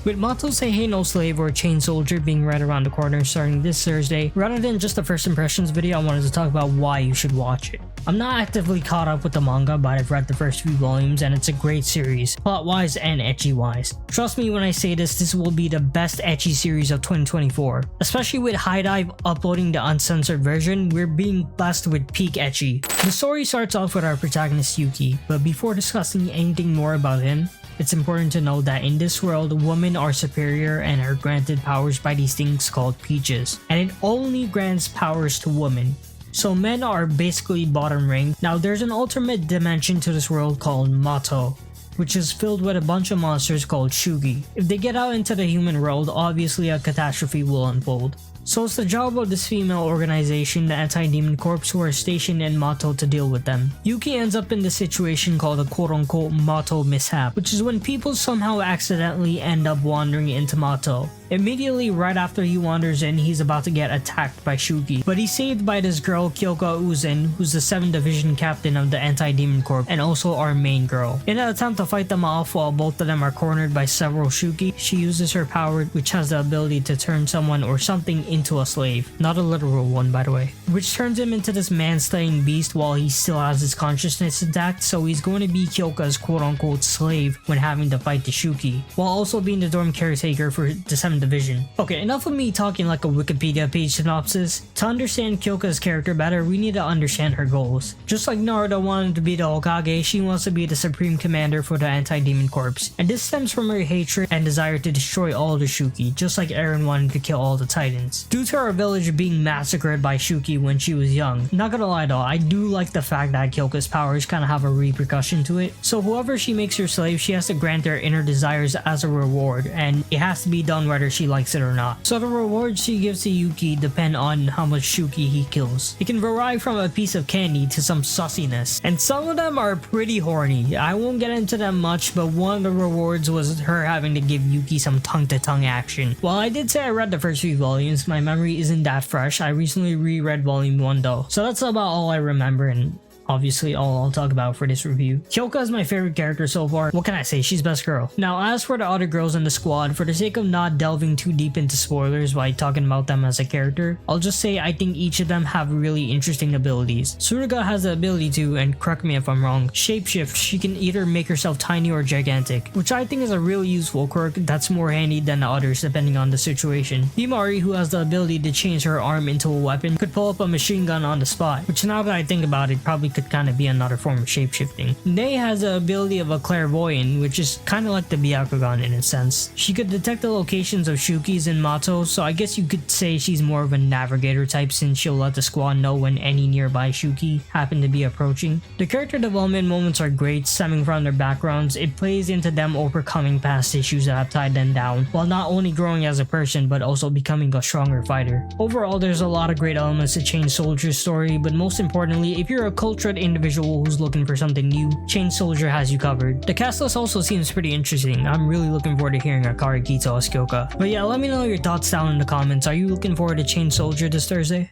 With Mato Seihei no Slave or Chain Soldier being right around the corner starting this Thursday, rather than just a first impressions video, I wanted to talk about why you should watch it. I'm not actively caught up with the manga, but I've read the first few volumes and it's a great series, plot-wise and ecchi-wise. Trust me when I say this will be the best ecchi series of 2024. Especially with High Dive uploading the uncensored version, we're being blessed with peak ecchi. The story starts off with our protagonist Yuki, but before discussing anything more about him, it's important to know that in this world, women are superior and are granted powers by these things called peaches, and it only grants powers to women. So men are basically bottom ranked. Now there's an alternate dimension to this world called Mato, which is filled with a bunch of monsters called Shugi. If they get out into the human world, obviously a catastrophe will unfold. So it's the job of this female organization, the Anti-Demon Corps, who are stationed in Mato to deal with them. Yuki ends up in the situation called a quote-unquote Mato mishap, which is when people somehow accidentally end up wandering into Mato. Immediately right after he wanders in, he's about to get attacked by Shugi, but he's saved by this girl Kyouka Uzen, who's the 7th Division captain of the Anti-Demon Corps and also our main girl. In an attempt to fight them off while both of them are cornered by several Shugi, she uses her power, which has the ability to turn someone or something into a slave. Not a literal one, by the way. Which turns him into this man-slaying beast while he still has his consciousness intact, so he's going to be Kyouka's quote-unquote slave when having to fight the Shugi, while also being the dorm caretaker for the 7th Division. Okay, enough of me talking like a Wikipedia page synopsis. To understand Kyouka's character better, we need to understand her goals. Just like Naruto wanted to be the Hokage, she wants to be the supreme commander for the Anti-Demon Corps. And this stems from her hatred and desire to destroy all the Shugi, just like Eren wanted to kill all the Titans. Due to her village being massacred by Shugi when she was young. Not gonna lie though, I do like the fact that Kyouka's powers kind of have a repercussion to it. So whoever she makes her slave, she has to grant their inner desires as a reward, and it has to be done whether she likes it or not. So the rewards she gives to Yuki depend on how much Shugi he kills. It can vary from a piece of candy to some sussiness, and some of them are pretty horny. I won't get into them much, but one of the rewards was her having to give Yuki some tongue-to-tongue action. While I did say I read the first few volumes, my memory isn't that fresh. I recently reread volume 1 though, so that's about all I remember and obviously all I'll talk about for this review. Kyouka is my favorite character so far. What can I say? She's best girl. Now as for the other girls in the squad, for the sake of not delving too deep into spoilers by talking about them as a character, I'll just say I think each of them have really interesting abilities. Suruga has the ability to, and correct me if I'm wrong, shapeshift. She can either make herself tiny or gigantic, which I think is a really useful quirk that's more handy than the others depending on the situation. Himari, who has the ability to change her arm into a weapon, could pull up a machine gun on the spot, which now that I think about it probably could kind of be another form of shapeshifting. Nei has the ability of a clairvoyant, which is kind of like the Byakugan in a sense. She could detect the locations of Shukis in Mato, so I guess you could say she's more of a navigator type since she'll let the squad know when any nearby Shuki happen to be approaching. The character development moments are great, stemming from their backgrounds. It plays into them overcoming past issues that have tied them down, while not only growing as a person but also becoming a stronger fighter. Overall, there's a lot of great elements to Chain Soldier's story, but most importantly, if you're a cultured individual who's looking for something new, Chain Soldier has you covered. The cast list also seems pretty interesting. I'm really looking forward to hearing Akari Kito as Kyouka. But yeah, let me know your thoughts down in the comments. Are you looking forward to Chain Soldier this Thursday?